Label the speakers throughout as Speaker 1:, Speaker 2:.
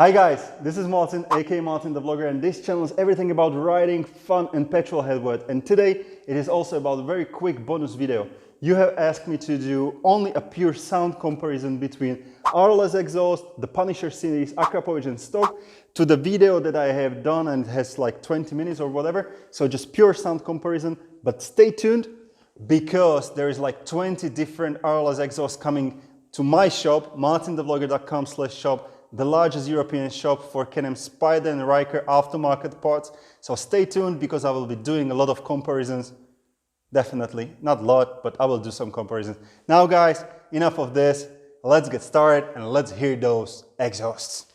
Speaker 1: Hi guys, this is Martin, aka MartinTheVlogger, and this channel is everything about riding, fun and petrol headward. And today it is also about a very quick bonus video. You have asked me to do only a pure sound comparison between RLS Exhaust, the Punisher series, Akrapovic and stock, to the video that I have done and has like 20 minutes or whatever. So just pure sound comparison, but stay tuned because there is like 20 different RLS exhausts coming to my shop, martinthevlogger.com/shop, the largest European shop for CanAm Spyder and Riker aftermarket parts. So stay tuned because I will be doing a lot of comparisons. Definitely, not a lot, but I will do some comparisons. Now guys, enough of this. Let's get started and let's hear those exhausts.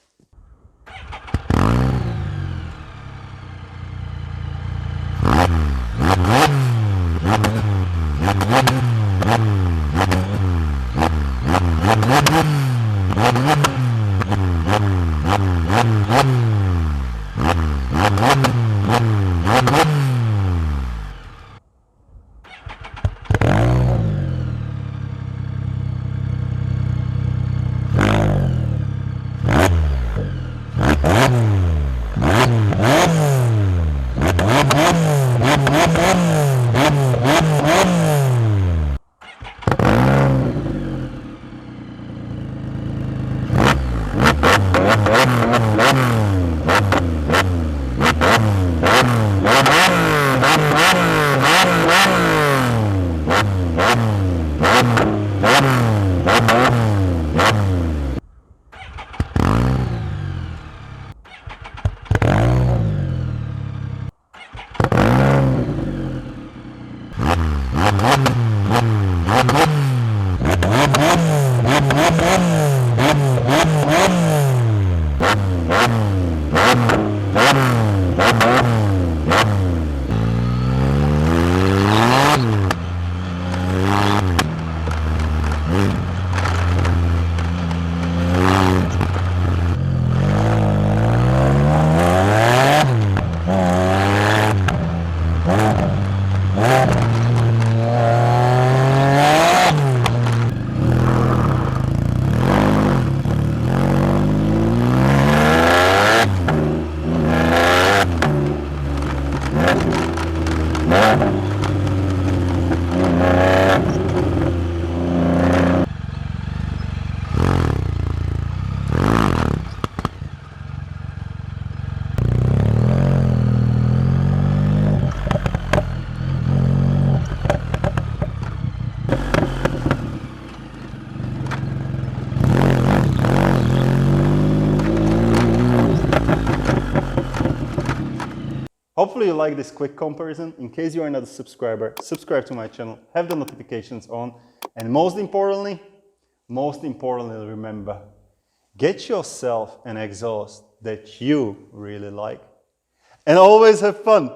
Speaker 1: Hopefully you like this quick comparison. In case you are not a subscriber, subscribe to my channel, have the notifications on, and most importantly, remember, get yourself an exhaust that you really like, and always have fun.